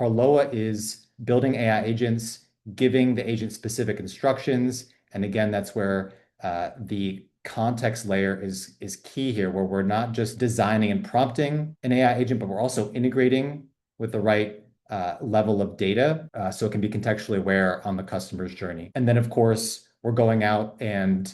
Parloa is building AI agents, giving the agent specific instructions. And again, that's where the context layer is key here, where we're not just designing and prompting an AI agent, but we're also integrating with the right level of data so it can be contextually aware on the customer's journey. And then, of course, we're going out and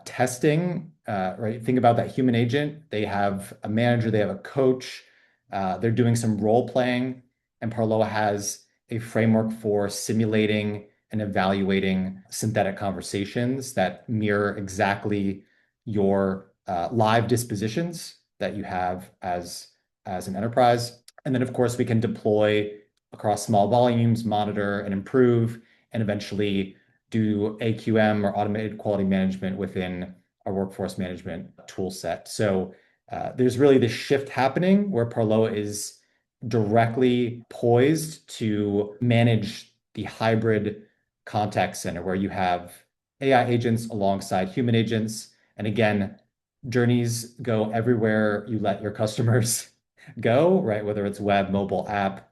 testing, right? Think about that human agent. They have a manager, they have a coach, they're doing some role playing, and Parloa has a framework for simulating and evaluating synthetic conversations that mirror exactly your live dispositions that you have as an enterprise. And then, of course, we can deploy across small volumes, monitor and improve, and eventually do AQM or automated quality management within our workforce management tool set. So there's really this shift happening where Parloa is directly poised to manage the hybrid contact center where you have AI agents alongside human agents. And again, journeys go everywhere you let your customers go, right? Whether it's web, mobile app,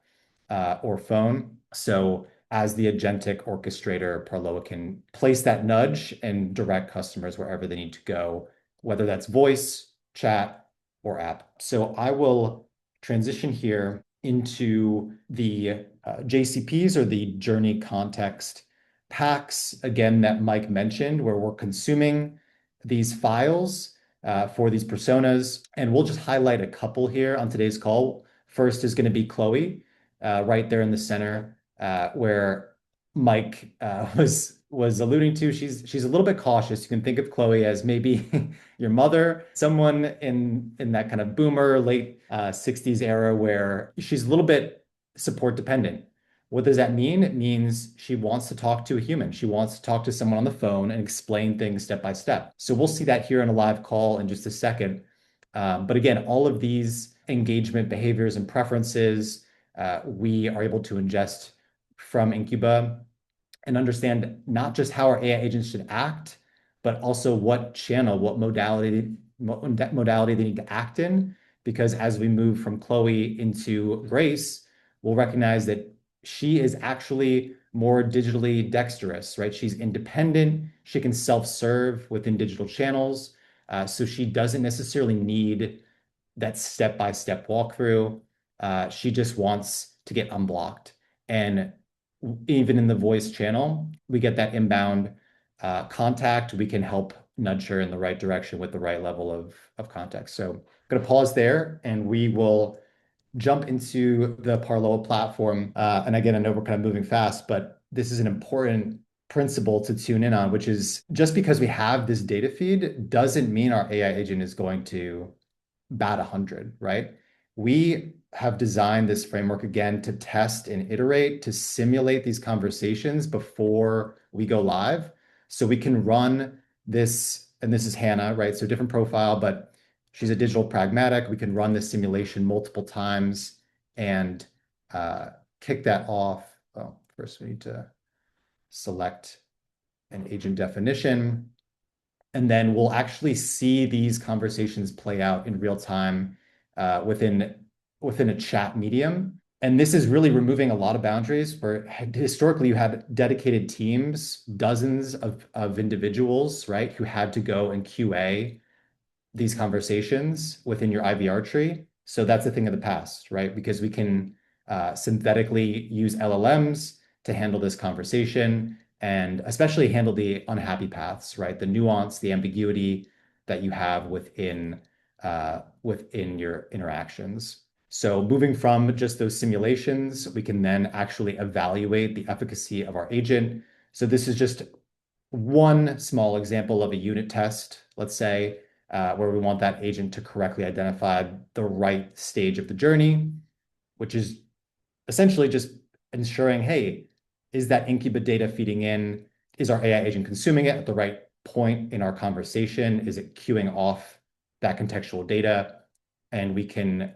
or phone. So as the agentic orchestrator, Parloa can place that nudge and direct customers wherever they need to go, whether that's voice, chat, or app. So I will transition here into the JCPs, or the journey context packs, again, that Mike mentioned, where we're consuming these files for these personas. And we'll just highlight a couple here on today's call. First is going to be Chloe, right there in the center, where Mike was alluding to. She's a little bit cautious. You can think of Chloe as maybe your mother, someone in that kind of boomer late 60s era where she's a little bit support dependent. What does that mean? It means she wants to talk to a human. She wants to talk to someone on the phone and explain things step by step. So we'll see that here in a live call in just a second. But again, all of these engagement behaviors and preferences we are able to ingest from Incuba and understand not just how our AI agents should act, but also what channel, what modality they need to act in. Because as we move from Chloe into Grace, we'll recognize that she is actually more digitally dexterous, right? She's independent. She can self-serve within digital channels. So she doesn't necessarily need that step-by-step walkthrough. She just wants to get unblocked. And even in the voice channel, we get that inbound contact. We can help nudge her in the right direction with the right level of context. So I'm going to pause there, and we will jump into the Parloa platform. And again, I know we're kind of moving fast, but this is an important principle to tune in on, which is just because we have this data feed doesn't mean our AI agent is going to bat 100, right? We have designed this framework again to test and iterate, to simulate these conversations before we go live. So we can run this, and this is Hannah, right? So different profile, but she's a digital pragmatic. We can run this simulation multiple times and kick that off. Well, first we need to select an agent definition. And then we'll actually see these conversations play out in real time within a chat medium. And this is really removing a lot of boundaries where historically you had dedicated teams, dozens of individuals, right, who had to go and QA these conversations within your IVR tree. So that's a thing of the past, right? Because we can synthetically use LLMs to handle this conversation and especially handle the unhappy paths, right? The nuance, the ambiguity that you have within your interactions. So moving from just those simulations, we can then actually evaluate the efficacy of our agent. So this is just one small example of a unit test, let's say, where we want that agent to correctly identify the right stage of the journey, which is essentially just ensuring, hey, is that Incuba data feeding in? Is our AI agent consuming it at the right point in our conversation? Is it queuing off that contextual data? And we can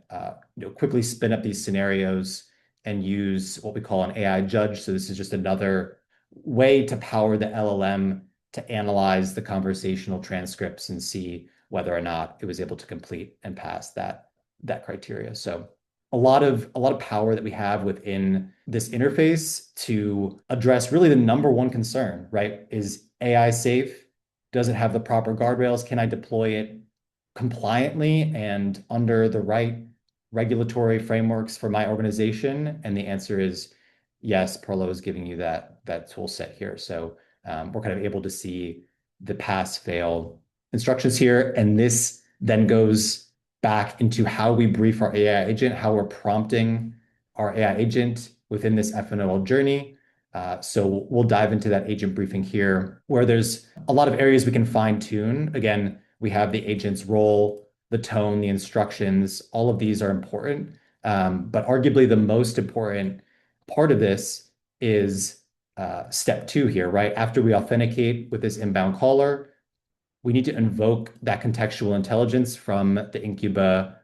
quickly spin up these scenarios and use what we call an AI judge. So this is just another way to power the LLM to analyze the conversational transcripts and see whether or not it was able to complete and pass that criteria. So a lot of power that we have within this interface to address really the number one concern, right? Is AI safe? Does it have the proper guardrails? Can I deploy it compliantly and under the right regulatory frameworks for my organization? And the answer is yes, Perlo is giving you that tool set here. So we're kind of able to see the pass fail instructions here. And this then goes back into how we brief our AI agent, how we're prompting our AI agent within this FNOL journey. So we'll dive into that agent briefing here, where there's a lot of areas we can fine tune. Again, we have the agent's role, the tone, the instructions, all of these are important. But arguably the most important part of this is step two here, right? After we authenticate with this inbound caller, we need to invoke that contextual intelligence from the Incuba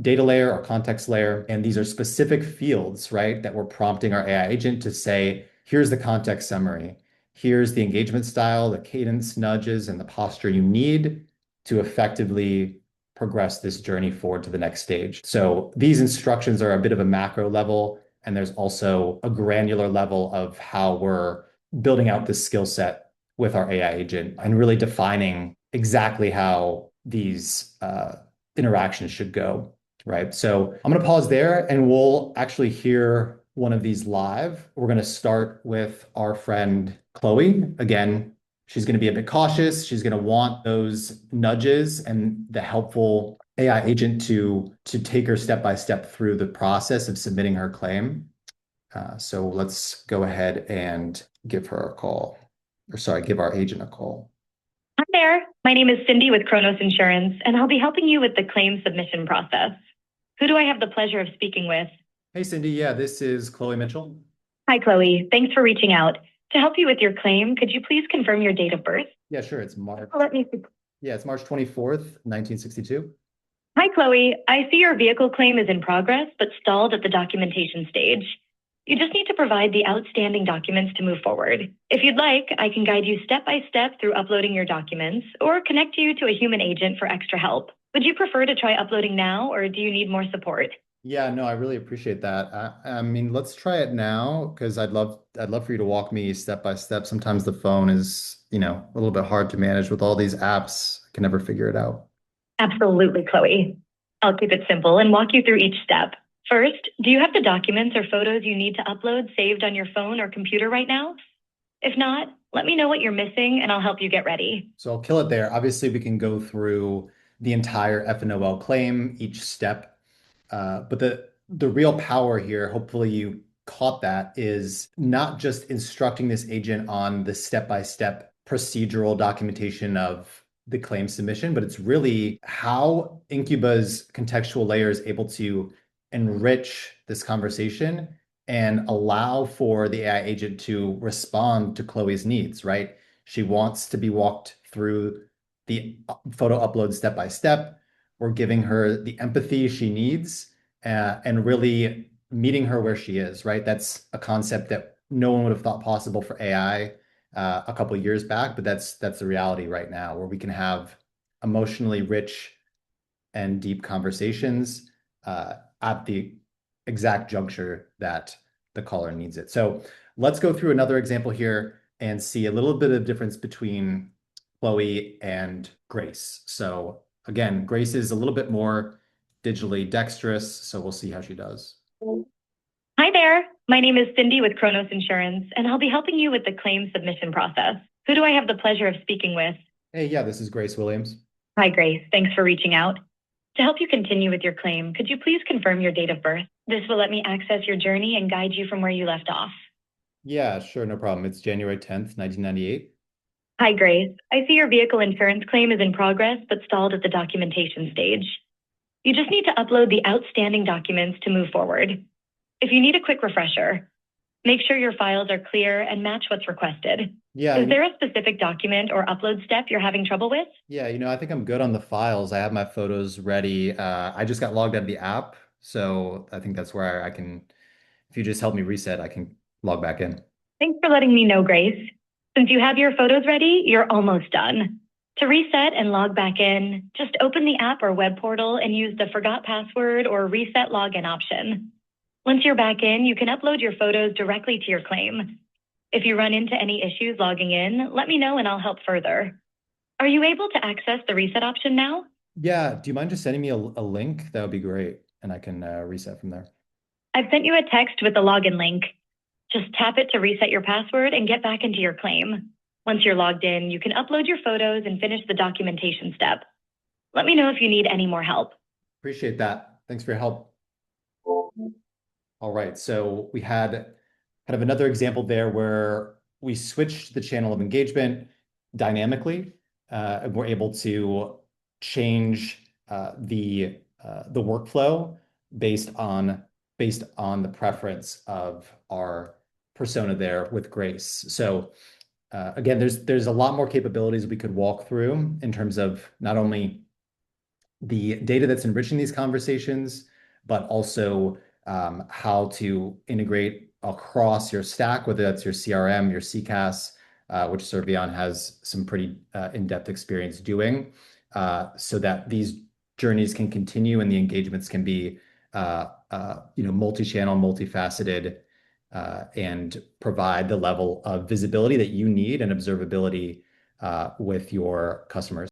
data layer or context layer. And these are specific fields, right, that we're prompting our AI agent to say, here's the context summary. Here's the engagement style, the cadence nudges, and the posture you need to effectively progress this journey forward to the next stage. So these instructions are a bit of a macro level, and there's also a granular level of how we're building out this skill set with our AI agent and really defining exactly how these interactions should go, right? So I'm going to pause there and we'll actually hear one of these live. We're going to start with our friend Chloe. Again, she's going to be a bit cautious. She's going to want those nudges and the helpful AI agent to take her step by step through the process of submitting her claim. So let's go ahead and give her a call. Or sorry, give our agent a call. Hi there. My name is Cindy with Kronos Insurance, and I'll be helping you with the claim submission process. Who do I have the pleasure of speaking with? Hey, Cindy. Yeah, this is Chloe Mitchell. Hi, Chloe. Thanks for reaching out. To help you with your claim, could you please confirm your date of birth? Yeah, sure. It's March. Let me see. Yeah, it's March 24th, 1962. Hi, Chloe. I see your vehicle claim is in progress, but stalled at the documentation stage. You just need to provide the outstanding documents to move forward. If you'd like, I can guide you step by step through uploading your documents or connect you to a human agent for extra help. Would you prefer to try uploading now, or do you need more support? Yeah, no, I really appreciate that. I mean, let's try it now because I'd love for you to walk me step by step. Sometimes the phone is, a little bit hard to manage with all these apps. I can never figure it out. Absolutely, Chloe. I'll keep it simple and walk you through each step. First, do you have the documents or photos you need to upload saved on your phone or computer right now? If not, let me know what you're missing and I'll help you get ready. So I'll kill it there. Obviously, we can go through the entire FNOL claim, each step. But the real power here, hopefully you caught that, is not just instructing this agent on the step-by-step procedural documentation of the claim submission, but it's really how Incuba's contextual layer is able to enrich this conversation and allow for the AI agent to respond to Chloe's needs, right? She wants to be walked through the photo upload step by step. We're giving her the empathy she needs and really meeting her where she is, right? That's a concept that no one would have thought possible for AI a couple of years back, but that's the reality right now, where we can have emotionally rich and deep conversations at the exact juncture that the caller needs it. So let's go through another example here and see a little bit of difference between Chloe and Grace. So again, Grace is a little bit more digitally dexterous, so we'll see how she does. Hi there. My name is Cindy with Kronos Insurance, and I'll be helping you with the claim submission process. Who do I have the pleasure of speaking with? Hey, yeah, this is Grace Williams. Hi, Grace. Thanks for reaching out. To help you continue with your claim, could you please confirm your date of birth? This will let me access your journey and guide you from where you left off. Yeah, sure, no problem. It's January 10th, 1998. Hi, Grace. I see your vehicle insurance claim is in progress, but stalled at the documentation stage. You just need to upload the outstanding documents to move forward. If you need a quick refresher, make sure your files are clear and match what's requested. Yeah. Is there a specific document or upload step you're having trouble with? Yeah, I think I'm good on the files. I have my photos ready. I just got logged out of the app, so I think that's where I can, if you just help me reset, I can log back in. Thanks for letting me know, Grace. Since you have your photos ready, you're almost done. To reset and log back in, just open the app or web portal and use the forgot password or reset login option. Once you're back in, you can upload your photos directly to your claim. If you run into any issues logging in, let me know and I'll help further. Are you able to access the reset option now? Yeah, do you mind just sending me a link? That would be great, and I can reset from there. I've sent you a text with the login link. Just tap it to reset your password and get back into your claim. Once you're logged in, you can upload your photos and finish the documentation step. Let me know if you need any more help. Appreciate that. Thanks for your help. All right, so we had kind of another example there where we switched the channel of engagement dynamically, and we're able to change the workflow based on the preference of our persona there with Grace. So again, there's a lot more capabilities we could walk through in terms of not only the data that's enriching these conversations, but also how to integrate across your stack, whether that's your CRM, your CCaaS, which Servion has some pretty in-depth experience doing, so that these journeys can continue and the engagements can be multi-channel, multifaceted, and provide the level of visibility that you need and observability with your customers.